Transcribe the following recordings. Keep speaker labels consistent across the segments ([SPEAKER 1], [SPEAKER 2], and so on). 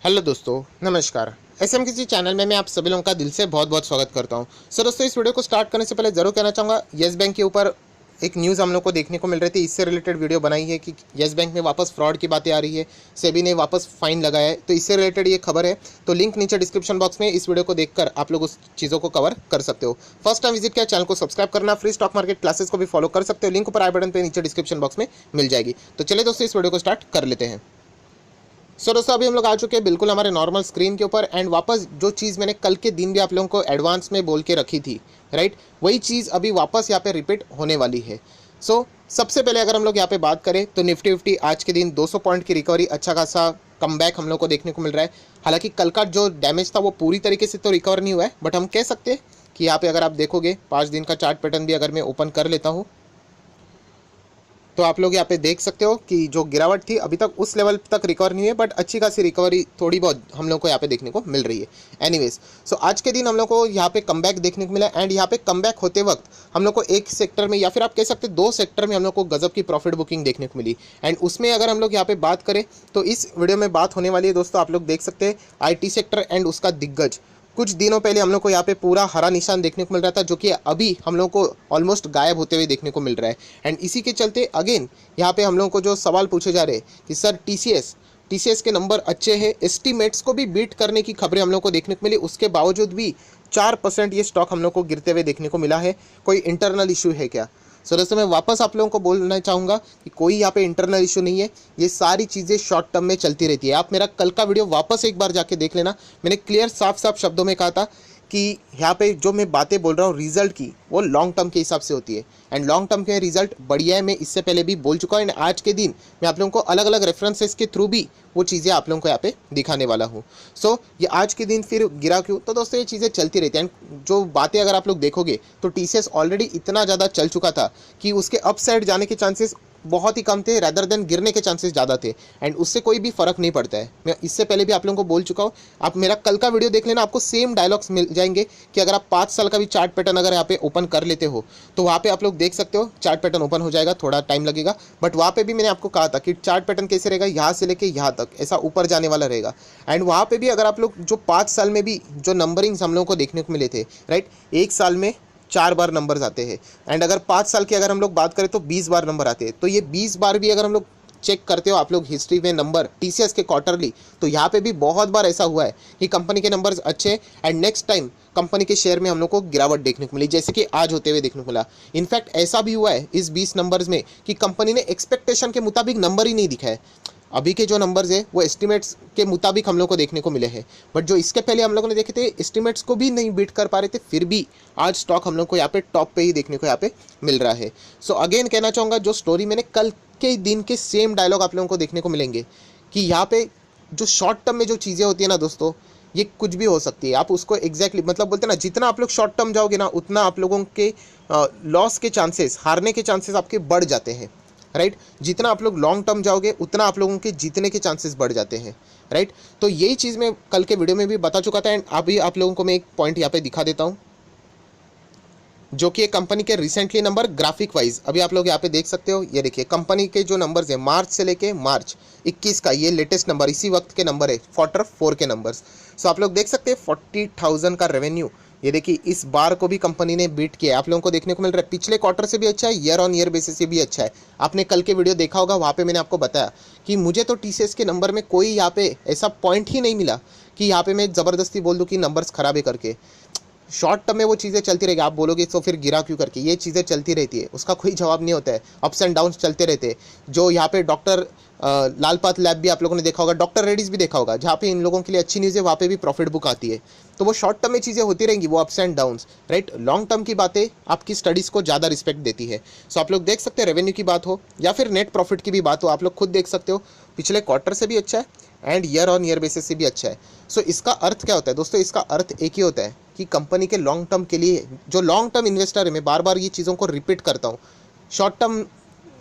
[SPEAKER 1] Hello दोस्तों, नमस्कार। SMKC channel में मैं आप सभी लोगों का दिल से बहुत बहुत स्वागत करता हूं। सो दोस्तों, इस वीडियो को स्टार्ट करने से पहले ज़रूर कहना चाहूँगा, येस बैंक के ऊपर एक न्यूज़ हम लोग को देखने को मिल रही थी। इससे रिलेटेड वीडियो बनाई है कि येस बैंक में वापस फ्रॉड की बातें आ रही है, सेबी ने वापस फाइन लगाया है। तो इससे रिलेटेड ये खबर है, तो लिंक नीचे डिस्क्रिप्शन बॉक्स में इस वीडियो को देखकर आप लोग उस चीज़ों को कवर कर सकते हो। फर्स्ट टाइम विजिट किया, चैनल को सब्सक्राइब करना, फ्री स्टॉक मार्केट क्लासेस को भी फॉलो कर सकते हो। लिंक ऊपर आई बटन पे नीचे डिस्क्रिप्शन बॉक्स में मिल जाएगी। तो चलिए दोस्तों, इस वीडियो को स्टार्ट कर लेते हैं। सो दोस्तों, अभी हम लोग आ चुके हैं बिल्कुल हमारे नॉर्मल स्क्रीन के ऊपर। एंड वापस जो चीज़ मैंने कल के दिन भी आप लोगों को एडवांस में बोल के रखी थी, राइट, वही चीज़ अभी वापस यहाँ पे रिपीट होने वाली है। सो सबसे पहले अगर हम लोग यहाँ पे बात करें तो निफ्टी फिफ्टी आज के दिन 200 पॉइंट की रिकवरी, अच्छा खासा कमबैक हम लोग को देखने को मिल रहा है। हालांकि कल का जो डैमेज था वो पूरी तरीके से तो रिकवर नहीं हुआ है, बट हम कह सकते हैं कि यहाँ पे अगर आप देखोगे 5 दिन का चार्ट पैटर्न भी अगर मैं ओपन कर लेता हूँ तो आप लोग यहाँ पे देख सकते हो कि जो गिरावट थी अभी तक उस लेवल तक रिकवर नहीं है, बट अच्छी खासी रिकवरी थोड़ी बहुत हम लोग को यहाँ पे देखने को मिल रही है। एनीवेज, सो आज के दिन हम लोग को यहाँ पे कमबैक देखने को मिला। एंड यहाँ पे कमबैक होते वक्त हम लोग को एक सेक्टर में या फिर आप कह सकते हैं 2 सेक्टर में हम लोग को गजब की प्रॉफिट बुकिंग देखने को मिली। एंड उसमें अगर हम लोग यहाँ पे बात करें तो इस वीडियो में बात होने वाली है दोस्तों, आप लोग देख सकते हैं IT सेक्टर एंड उसका दिग्गज। कुछ दिनों पहले हम लोग को यहाँ पे पूरा हरा निशान देखने को मिल रहा था, जो कि अभी हम लोग को ऑलमोस्ट गायब होते हुए देखने को मिल रहा है। एंड इसी के चलते अगेन यहाँ पे हम लोगों को जो सवाल पूछे जा रहे हैं कि सर टीसीएस के नंबर अच्छे हैं, एस्टीमेट्स को भी बीट करने की खबरें हम लोग को देखने को मिली, उसके बावजूद भी 4% ये स्टॉक हम लोग को गिरते हुए देखने को मिला है। कोई इंटरनल इशू है क्या? सो दोस्तों, मैं वापस आप लोगों को बोलना चाहूँगा कि कोई यहाँ पे इंटरनल इशू नहीं है। ये सारी चीज़ें शॉर्ट टर्म में चलती रहती है। आप मेरा कल का वीडियो वापस एक बार जाके देख लेना। मैंने क्लियर साफ साफ शब्दों में कहा था कि यहाँ पे जो मैं बातें बोल रहा हूँ रिजल्ट की, वो लॉन्ग टर्म के हिसाब से होती है। एंड लॉन्ग टर्म के रिजल्ट बढ़िया है, मैं इससे पहले भी बोल चुका हूँ। एंड आज के दिन मैं आप लोगों को अलग अलग रेफरेंसेस के थ्रू भी वो चीज़ें आप लोगों को यहाँ पे दिखाने वाला हूँ। सो ये आज के दिन फिर गिरा क्यों? तो दोस्तों, ये चीज़ें चलती रहती हैं। एंड जो बातें अगर आप लोग देखोगे तो टीसीएस ऑलरेडी इतना ज़्यादा चल चुका था कि उसके अपसाइड जाने के चांसेस बहुत ही कम थे, रैदर देन गिरने के चांसेस ज़्यादा थे। एंड उससे कोई भी फ़र्क नहीं पड़ता है। मैं इससे पहले भी आप लोगों को बोल चुका हूँ, आप मेरा कल का वीडियो देख लेना, आपको सेम डायलॉग्स मिल जाएंगे कि अगर आप 5 साल का भी चार्ट पैटर्न अगर यहाँ पे ओपन कर लेते हो तो वहाँ पे आप लोग देख सकते हो चार्ट पैटर्न ओपन हो जाएगा, थोड़ा टाइम लगेगा, बट वहाँ पे भी मैंने आपको कहा था कि चार्ट पैटर्न कैसे रहेगा, यहाँ से लेके यहाँ तक ऐसा ऊपर जाने वाला रहेगा। एंड वहाँ पे भी अगर आप लोग जो 5 साल में भी जो नंबरिंग्स हम लोगों को देखने को मिले थे, राइट, 1 साल में 4 बार नंबर्स आते हैं। एंड अगर 5 साल की अगर हम लोग बात करें तो 20 बार नंबर आते हैं। तो ये 20 बार भी अगर हम लोग चेक करते हो आप लोग हिस्ट्री में नंबर टीसीएस के क्वार्टरली, तो यहाँ पे भी बहुत बार ऐसा हुआ है कि कंपनी के नंबर्स अच्छे एंड नेक्स्ट टाइम कंपनी के शेयर में हम लोग को गिरावट देखने को मिली, जैसे कि आज होते हुए देखने को मिला। इनफैक्ट ऐसा भी हुआ है इस 20 नंबर्स में कि कंपनी ने एक्सपेक्टेशन के मुताबिक नंबर ही नहीं दिखाए। अभी के जो नंबर्स है वो एस्टिमेट्स के मुताबिक हम लोग को देखने को मिले हैं, बट जो इसके पहले हम लोगों ने देखे थे एस्टिमेट्स को भी नहीं बीट कर पा रहे थे, फिर भी आज स्टॉक हम लोग को यहाँ पे टॉप पे ही देखने को यहाँ पे मिल रहा है। सो अगेन कहना चाहूँगा, जो स्टोरी मैंने कल के दिन के सेम डायलॉग आप लोगों को देखने को मिलेंगे कि यहाँ पे जो शॉर्ट टर्म में जो चीज़ें होती है ना दोस्तों, ये कुछ भी हो सकती है। आप उसको एग्जैक्टली मतलब बोलते हैं ना, जितना आप लोग शॉर्ट टर्म जाओगे ना उतना आप लोगों के लॉस के चांसेस, हारने के चांसेस आपके बढ़ जाते हैं, राइट। जितना आप लोग लॉन्ग टर्म जाओगे उतना आप लोगों के जीतने के चांसेस बढ़ जाते हैं, राइट। तो यही चीज़ मैं कल के वीडियो में भी बता चुका था। एंड अभी आप लोगों को मैं एक पॉइंट यहाँ पे दिखा देता हूँ, जो कि एक कंपनी के रिसेंटली नंबर ग्राफिक वाइज अभी आप लोग यहाँ पे देख सकते हो। ये देखिए कंपनी के जो नंबर्स हैं मार्च से लेके मार्च 21 का, ये लेटेस्ट नंबर इसी वक्त के नंबर है, Q4 के नंबर्स। सो आप लोग देख सकते हैं 40,000 का रेवेन्यू। ये देखिए इस बार को भी कंपनी ने बीट किया है, आप लोगों को देखने को मिल रहा है। पिछले क्वार्टर से भी अच्छा है, ईयर ऑन ईयर बेसिस से भी अच्छा है। आपने कल के वीडियो देखा होगा, वहाँ पे मैंने आपको बताया कि मुझे तो टीसीएस के नंबर में कोई यहाँ पे ऐसा पॉइंट ही नहीं मिला कि यहाँ पे मैं ज़बरदस्ती बोल दूँ कि नंबर्स खराब है करके। शॉर्ट टर्म में वो चीज़ें चलती रहेगी। आप बोलोगे तो फिर गिरा क्यों करके, ये चीज़ें चलती रहती है, उसका कोई जवाब नहीं होता है। अप्स एंड डाउन्स चलते रहते हैं। जो यहाँ पे डॉक्टर लालपात लैब भी आप लोगों ने देखा होगा, डॉक्टर रेड्डीज भी देखा होगा, जहाँ पे इन लोगों के लिए अच्छी न्यूज़ है वहाँ पे भी प्रॉफिट बुक आती है। तो वो शॉर्ट टर्म में चीज़ें होती रहेंगी, वो ups and downs, right. Long term की बातें आपकी स्टडीज़ को ज़्यादा रिस्पेक्ट देती है। सो आप लोग देख सकते हैं, रेवेन्यू की बात हो या फिर नेट प्रॉफिट की भी बात हो, आप लोग खुद देख सकते हो पिछले क्वार्टर से भी अच्छा है and year on year basis से भी अच्छा है। सो इसका अर्थ क्या होता है दोस्तों? इसका अर्थ एक ही होता है कि कंपनी के लॉन्ग टर्म के लिए, जो लॉन्ग टर्म इन्वेस्टर है, मैं बार बार ये चीज़ों को रिपीट करता हूँ, शॉर्ट टर्म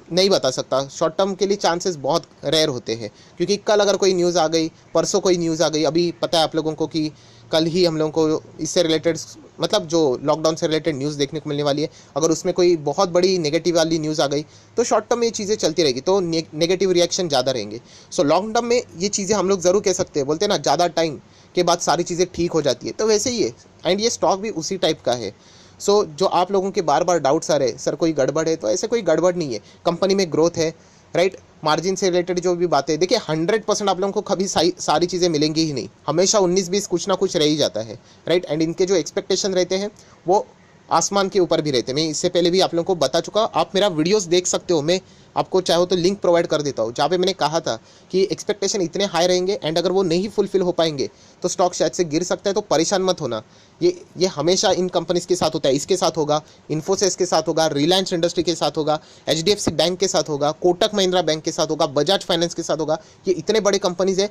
[SPEAKER 1] नहीं बता सकता, शॉर्ट टर्म के लिए चांसेस बहुत रेयर होते हैं, क्योंकि कल अगर कोई न्यूज़ आ गई, परसों कोई न्यूज़ आ गई, अभी पता है आप लोगों को कि कल ही हम लोगों को इससे रिलेटेड, मतलब जो लॉकडाउन से रिलेटेड न्यूज़ देखने को मिलने वाली है, अगर उसमें कोई बहुत बड़ी नेगेटिव वाली न्यूज़ आ गई तो शॉर्ट टर्म में ये चीज़ें चलती रहेगी, तो नेगेटिव रिएक्शन ज़्यादा रहेंगे। सो लॉन्ग टर्म में ये चीज़ें हम लोग ज़रूर कह सकते हैं, बोलते हैं ना ज़्यादा टाइम के बाद सारी चीज़ें ठीक हो जाती है, तो वैसे ही है। एंड ये स्टॉक भी उसी टाइप का है। सो जो आप लोगों के बार बार डाउट्स आ रहे हैं सर कोई गड़बड़ है, तो ऐसे कोई गड़बड़ नहीं है। कंपनी में ग्रोथ है, राइट, मार्जिन से रिलेटेड जो भी बातें, देखिए 100% आप लोगों को कभी सारी चीज़ें मिलेंगी ही नहीं, हमेशा 19-20 कुछ ना कुछ रह ही जाता है, राइट। एंड इनके जो एक्सपेक्टेशन रहते हैं वो आसमान के ऊपर भी रहते हैं। मैं इससे पहले भी आप लोगों को बता चुका, आप मेरा वीडियोस देख सकते हो, मैं आपको चाहो तो लिंक प्रोवाइड कर देता हूँ, जहाँ पे मैंने कहा था कि एक्सपेक्टेशन इतने हाई रहेंगे एंड अगर वो नहीं फुलफिल हो पाएंगे तो स्टॉक शायद से गिर सकता है, तो परेशान मत होना। ये हमेशा इन कंपनीज के साथ होता है, इसके साथ होगा, इन्फोसिस के साथ होगा, रिलायंस इंडस्ट्री के साथ होगा, HDFC बैंक के साथ होगा, कोटक महिंद्रा बैंक के साथ होगा, बजाज फाइनेंस के साथ होगा। ये इतने बड़े कंपनीज है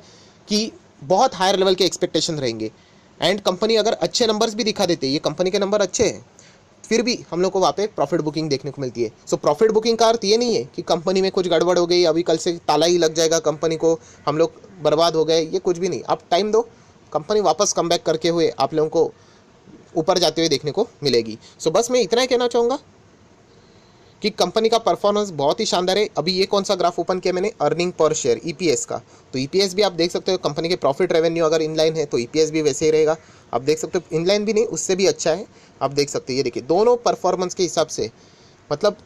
[SPEAKER 1] कि बहुत हायर लेवल के एक्सपेक्टेशन रहेंगे। एंड कंपनी अगर अच्छे नंबर्स भी दिखा देते, ये कंपनी के नंबर अच्छे हैं, फिर भी हम लोग को वहाँ पे प्रॉफिट बुकिंग देखने को मिलती है। सो प्रॉफिट बुकिंग का अर्थ ये नहीं है कि कंपनी में कुछ गड़बड़ हो गई, अभी कल से ताला ही लग जाएगा कंपनी को, हम लोग बर्बाद हो गए, ये कुछ भी नहीं। आप टाइम दो, कंपनी वापस कम बैक करके हुए आप लोगों को ऊपर जाते हुए देखने को मिलेगी। सो बस मैं इतना ही कहना चाहूँगा कि कंपनी का परफॉर्मेंस बहुत ही शानदार है। अभी ये कौन सा ग्राफ ओपन किया मैंने, अर्निंग पर शेयर, EPS का, तो EPS भी आप देख सकते हो, कंपनी के प्रॉफिट रेवेन्यू अगर इनलाइन है तो EPS भी वैसे ही रहेगा। आप देख सकते हो इनलाइन भी नहीं, उससे भी अच्छा है, आप देख सकते हो। ये देखिए दोनों परफॉर्मेंस के हिसाब से, मतलब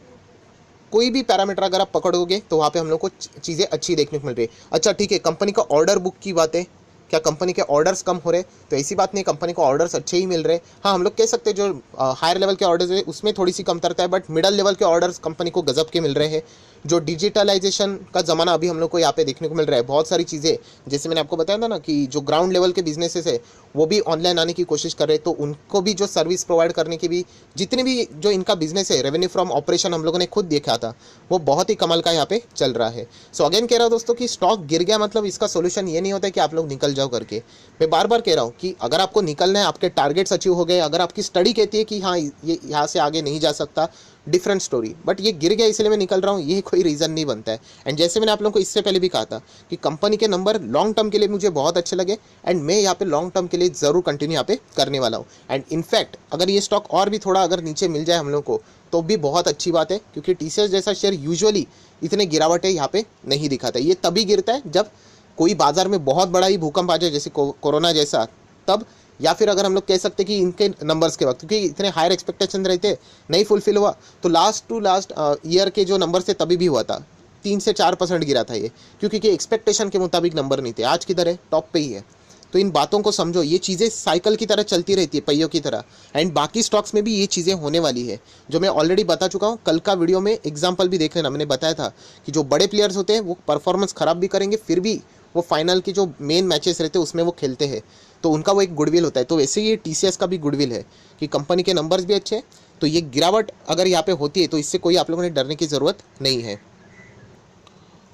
[SPEAKER 1] कोई भी पैरामीटर अगर आप पकड़ोगे तो वहाँ पे हम लोग को चीज़ें अच्छी देखने को मिल रही है। अच्छा ठीक है, कंपनी का ऑर्डर बुक की बात है, क्या कंपनी के ऑर्डर्स कम हो रहे, तो ऐसी बात नहीं, कंपनी को ऑर्डर्स अच्छे ही मिल रहे हैं। हाँ, हम लोग कह सकते हैं जो हायर लेवल के ऑर्डर्स है उसमें थोड़ी सी कमतरता है, बट मिडल लेवल के ऑर्डर्स कंपनी को गजब के मिल रहे हैं। जो डिजिटलाइजेशन का ज़माना अभी हम लोग को यहाँ पे देखने को मिल रहा है, बहुत सारी चीज़ें, जैसे मैंने आपको बताया था ना कि जो ग्राउंड लेवल के बिजनेसेस है वो भी ऑनलाइन आने की कोशिश कर रहे हैं, तो उनको भी जो सर्विस प्रोवाइड करने की भी, जितने भी जो इनका बिजनेस है, रेवेन्यू फ्रॉम ऑपरेशन हम लोगों ने खुद देखा था, वो बहुत ही कमाल का यहाँ पे चल रहा है। सो अगेन कह रहा हूँ दोस्तों कि स्टॉक गिर गया मतलब इसका सोल्यूशन ये नहीं होता है कि आप लोग निकल जाओ करके। मैं बार बार कह रहा हूँ कि अगर आपको निकलना है, आपके टारगेट्स अचीव हो गए, अगर आपकी स्टडी कहती है कि हाँ ये यहाँ से आगे नहीं जा सकता, डिफरेंट स्टोरी, बट ये गिर गया इसलिए मैं निकल रहा हूँ, ये कोई रीज़न नहीं बनता है। एंड जैसे मैंने आप लोगों को इससे पहले भी कहा था कि कंपनी के नंबर लॉन्ग टर्म के लिए मुझे बहुत अच्छे लगे एंड मैं यहाँ पे लॉन्ग टर्म के लिए ज़रूर कंटिन्यू यहाँ पे करने वाला हूँ। एंड इनफैक्ट अगर ये स्टॉक और भी थोड़ा अगर नीचे मिल जाए हम लोग को तो भी बहुत अच्छी बात है, क्योंकि TCS जैसा शेयर यूजुअली इतने गिरावटें यहाँ पे नहीं दिखाता। ये तभी गिरता है जब कोई बाजार में बहुत बड़ा ही भूकंप आ जाए, जैसे कोरोना जैसा, तब, या फिर अगर हम लोग कह सकते हैं कि इनके नंबर्स के वक्त, क्योंकि इतने हायर एक्सपेक्टेशन रहते, नहीं फुलफिल हुआ, तो लास्ट टू लास्ट ईयर के जो नंबर थे तभी भी हुआ था, 3 से 4% गिरा था ये, क्योंकि एक्सपेक्टेशन के मुताबिक नंबर नहीं थे। आज किधर है, टॉप पे ही है। तो इन बातों को समझो, ये चीज़ें साइकिल की तरह चलती रहती है, पहियों की तरह। एंड बाकी स्टॉक्स में भी ये चीज़ें होने वाली है, जो मैं ऑलरेडी बता चुका हूँ। कल का वीडियो में एग्जाम्पल भी देख लेना, मैंने बताया था कि जो बड़े प्लेयर्स होते हैं वो परफॉर्मेंस खराब भी करेंगे, फिर भी वो फाइनल की जो मेन मैचेस रहते हैं उसमें वो खेलते हैं, तो उनका वो एक गुडविल होता है। तो वैसे ये TCS का भी गुडविल है कि कंपनी के नंबर्स भी अच्छे हैं, तो ये गिरावट अगर यहाँ पे होती है तो इससे कोई आप लोगों ने डरने की ज़रूरत नहीं है।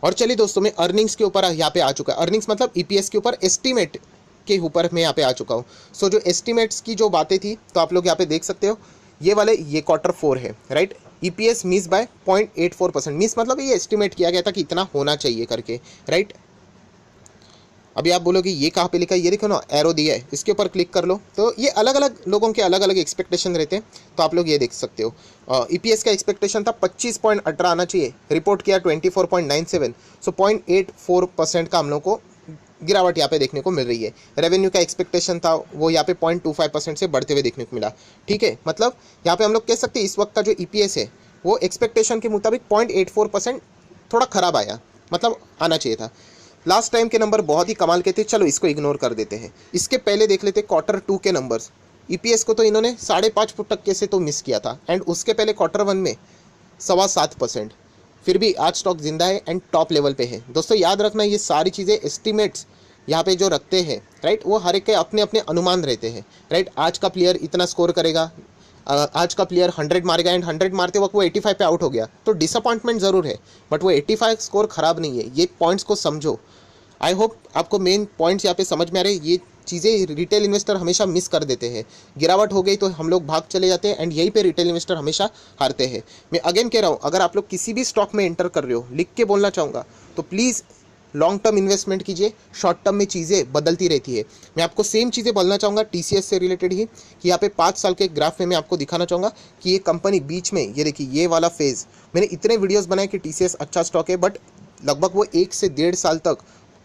[SPEAKER 1] और चलिए दोस्तों, मैं अर्निंग्स के ऊपर यहाँ पे आ चुका है। अर्निंग्स मतलब EPS के ऊपर, एस्टीमेट के ऊपर मैं यहाँ पे आ चुका हूँ। सो जो एस्टीमेट्स की जो बातें थी तो आप लोग यहाँ पे देख सकते हो, ये वाले, ये Q4 है, right. EPS miss by 0.84%, miss मतलब ये एस्टिमेट किया गया था कि इतना होना चाहिए करके, राइट। अभी आप बोलोगे ये कहाँ पे लिखा है, ये देखो ना, एरो दिया है, इसके ऊपर क्लिक कर लो, तो ये अलग अलग लोगों के अलग अलग एक्सपेक्टेशन रहते हैं, तो आप लोग ये देख सकते हो। EPS का एक्सपेक्टेशन था 25.18 आना चाहिए, रिपोर्ट किया 24.97, सो 0.84% का हम लोग को गिरावट यहाँ पे देखने को मिल रही है। रेवेन्यू का एक्सपेक्टेशन था वो यहाँ पे 0.25% से बढ़ते हुए देखने को मिला, ठीक है। मतलब यहाँ पे हम लोग कह सकते हैं इस वक्त का जो EPS है वो एक्सपेक्टेशन के मुताबिक 0.84% थोड़ा ख़राब आया, मतलब आना चाहिए था। लास्ट टाइम के नंबर बहुत ही कमाल के थे, चलो इसको इग्नोर कर देते हैं। इसके पहले देख लेते Q2 के नंबर्स। EPS को तो इन्होंने 5.5% से तो मिस किया था, एंड उसके पहले Q1 में 7.25%, फिर भी आज स्टॉक जिंदा है एंड टॉप लेवल पे है। दोस्तों याद रखना, ये सारी चीज़ें एस्टिमेट्स यहाँ पे जो रखते हैं, राइट, वो हर एक के अपने अपने अनुमान रहते हैं, राइट। आज का प्लेयर इतना स्कोर करेगा, आज का प्लेयर 100 मारेगा एंड 100 मारते वक्त वो 85 पे आउट हो गया, तो डिसअपॉइंटमेंट ज़रूर है, बट वो 85 स्कोर ख़राब नहीं है। ये पॉइंट्स को समझो। आई होप आपको मेन पॉइंट्स यहाँ पे समझ में आ रहे हैं। ये चीज़ें रिटेल इन्वेस्टर हमेशा मिस कर देते हैं। गिरावट हो गई तो हम लोग भाग चले जाते हैं एंड यहीं पे रिटेल इन्वेस्टर हमेशा हारते हैं। मैं अगेन कह रहा हूँ, अगर आप लोग किसी भी स्टॉक में एंटर कर रहे हो, लिख के बोलना चाहूँगा, तो प्लीज़ लॉन्ग टर्म इन्वेस्टमेंट कीजिए। शॉर्ट टर्म में चीज़ें बदलती रहती है। मैं आपको सेम चीज़ें बोलना चाहूँगा TCS से रिलेटेड ही, कि यहाँ पे 5 साल के ग्राफ में मैं आपको दिखाना चाहूँगा कि ये कंपनी बीच में, ये देखिए ये वाला फेज़, मैंने इतने वीडियोज़ बनाए कि TCS अच्छा स्टॉक है, बट लगभग वो 1 से 1.5 साल तक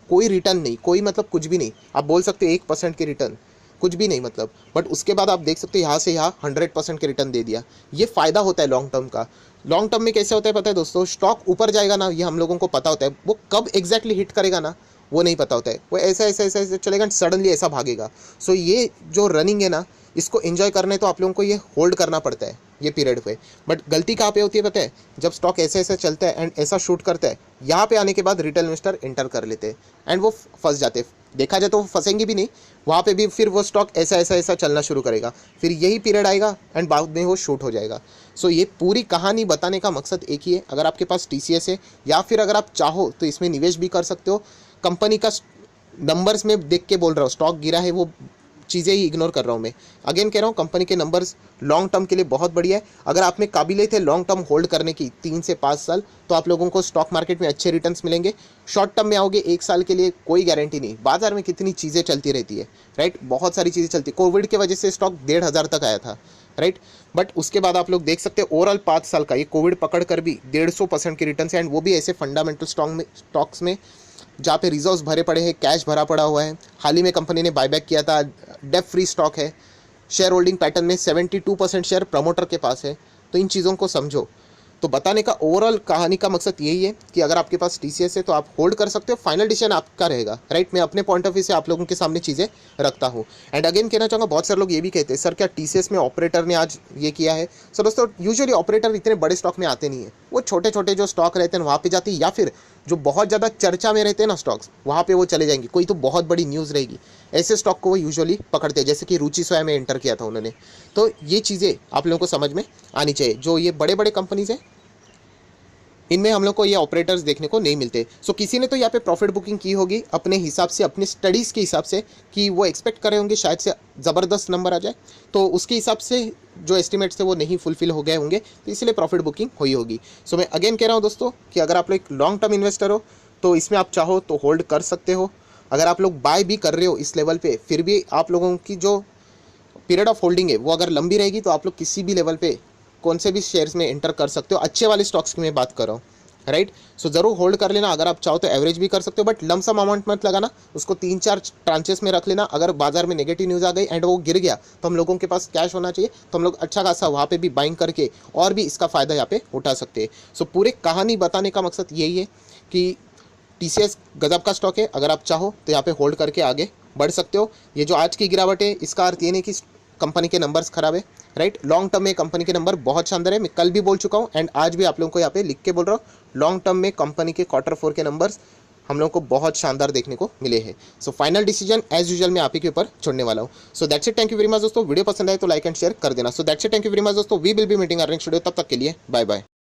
[SPEAKER 1] कोई रिटर्न नहीं, कोई मतलब कुछ भी नहीं। आप बोल सकते हो 1% के रिटर्न, कुछ भी नहीं मतलब। बट उसके बाद आप देख सकते हो यहाँ से यहाँ 100% के रिटर्न दे दिया। ये फ़ायदा होता है लॉन्ग टर्म का। लॉन्ग टर्म में कैसे होता है पता है दोस्तों, स्टॉक ऊपर जाएगा ना, ये हम लोगों को पता होता है, वो कब एग्जैक्टली हिट करेगा ना वो नहीं पता होता है। वो ऐसा ऐसा ऐसा ऐसा चलेगा, सडनली ऐसा भागेगा। सो ये जो रनिंग है ना, इसको एंजॉय करने तो आप लोगों को ये होल्ड करना पड़ता है ये पीरियड पे। बट गलती कहाँ पे होती है पता है, जब स्टॉक ऐसे ऐसे चलता है एंड ऐसा शूट करता है, यहाँ पे आने के बाद रिटेल इन्वेस्टर एंटर कर लेते हैं एंड वो फंस जाते हैं। देखा जाए तो वो फंसेंगे भी नहीं, वहाँ पे भी फिर वो स्टॉक ऐसा ऐसा ऐसा चलना शुरू करेगा, फिर यही पीरियड आएगा एंड बाद में वो शूट हो जाएगा। सो ये पूरी कहानी बताने का मकसद एक ही है, अगर आपके पास TCS है या फिर अगर आप चाहो तो इसमें निवेश भी कर सकते हो। कंपनी का नंबर्स में देख के बोल रहा हूँ, स्टॉक गिरा है वो चीज़ें ही इग्नोर कर रहा हूँ मैं। अगेन कह रहा हूँ, कंपनी के नंबर्स लॉन्ग टर्म के लिए बहुत बढ़िया है। अगर आप में काबिलियत है लॉन्ग टर्म होल्ड करने की 3 से 5 साल, तो आप लोगों को स्टॉक मार्केट में अच्छे रिटर्न्स मिलेंगे। शॉर्ट टर्म में आओगे 1 साल के लिए, कोई गारंटी नहीं। बाजार में कितनी चीज़ें चलती रहती है, राइट, बहुत सारी चीज़ें चलती है। कोविड की वजह से स्टॉक 1,500 तक आया था, राइट, बट उसके बाद आप लोग देख सकते हैं ओवरऑल 5 साल का ये कोविड पकड़ कर भी 150% के रिटर्न है। एंड वो भी ऐसे फंडामेंटल स्टॉक्स में जहाँ पे रिजर्व्स भरे पड़े हैं, कैश भरा पड़ा हुआ है। हाल ही में कंपनी ने बायबैक किया था, डेट फ्री स्टॉक है। शेयर होल्डिंग पैटर्न में 72% शेयर प्रमोटर के पास है। तो इन चीज़ों को समझो। तो बताने का ओवरऑल कहानी का मकसद यही है कि अगर आपके पास TCS है तो आप होल्ड कर सकते हो, फाइनल डिसीजन आपका रहेगा, राइट। मैं अपने पॉइंट ऑफ व्यू से आप लोगों के सामने चीज़ें रखता हूँ। एंड अगेन कहना चाहूँगा, बहुत सारे लोग ये भी कहते हैं सर क्या TCS में ऑपरेटर ने आज ये किया है। सो दोस्तों, यूजुअली ऑपरेटर इतने बड़े स्टॉक में आते नहीं है, वो छोटे छोटे जो स्टॉक रहते हैं वहाँ पे जाते हैं, या फिर जो बहुत ज़्यादा चर्चा में रहते हैं ना स्टॉक्स, वहाँ पे वो चले जाएंगे। कोई तो बहुत बड़ी न्यूज़ रहेगी, ऐसे स्टॉक को वो यूजुअली पकड़ते हैं, जैसे कि रुचि सोया में एंटर किया था उन्होंने। तो ये चीज़ें आप लोगों को समझ में आनी चाहिए। जो ये बड़े बड़े कंपनीज हैं, इनमें हम लोग को ये ऑपरेटर्स देखने को नहीं मिलते। सो किसी ने तो यहाँ पे प्रॉफिट बुकिंग की होगी अपने हिसाब से, अपने स्टडीज़ के हिसाब से, कि वो एक्सपेक्ट कर रहे होंगे शायद से ज़बरदस्त नंबर आ जाए, तो उसके हिसाब से जो एस्टिमेट्स थे वो नहीं फुलफिल हो गए होंगे, तो इसलिए प्रॉफिट बुकिंग हुई होगी। सो मैं अगेन कह रहा हूँ दोस्तों कि अगर आप लोग लॉन्ग टर्म इन्वेस्टर हो तो इसमें आप चाहो तो होल्ड कर सकते हो। अगर आप लोग बाय भी कर रहे हो इस लेवल पे, फिर भी आप लोगों की जो पीरियड ऑफ होल्डिंग है वो अगर लंबी रहेगी, तो आप लोग किसी भी लेवल पे कौन से भी शेयर्स में एंटर कर सकते हो। अच्छे वाले स्टॉक्स की मैं बात कर रहा हूँ, राइट। सो ज़रूर होल्ड कर लेना। अगर आप चाहो तो एवरेज भी कर सकते हो, बट लमसम अमाउंट मत लगाना, उसको 3-4 ट्रांचेस में रख लेना। अगर बाजार में नेगेटिव न्यूज़ आ गई एंड वो गिर गया, तो हम लोगों के पास कैश होना चाहिए, तो हम लोग अच्छा खासा वहाँ पे भी बाइंग करके और भी इसका फ़ायदा यहाँ पे उठा सकते हैं। सो पूरे कहानी बताने का मकसद यही है कि TCS गजब का स्टॉक है, अगर आप चाहो तो यहाँ पे होल्ड करके आगे बढ़ सकते हो। ये जो आज की गिरावट है, इसका अर्थ ये नहीं कि कंपनी के नंबर्स खराब है, राइट। लॉन्ग टर्म में कंपनी के नंबर बहुत शानदार है। मैं कल भी बोल चुका हूँ एंड आज भी आप लोगों को यहाँ पे लिख के बोल रहा हूँ, लॉन्ग टर्म में कंपनी के Q4 के नंबर्स हम लोगों को बहुत शानदार देखने को मिले हैं। So final decision as usual मैं आप ही के ऊपर छोड़ने वाला हूँ। So that's it, thank you very much दोस्तों। वीडियो पसंद आए तो लाइक एंड शेयर कर देना। So that's it, thank you very much दोस्तों। We will be meeting our next video. तब तक के लिए बाय बाय।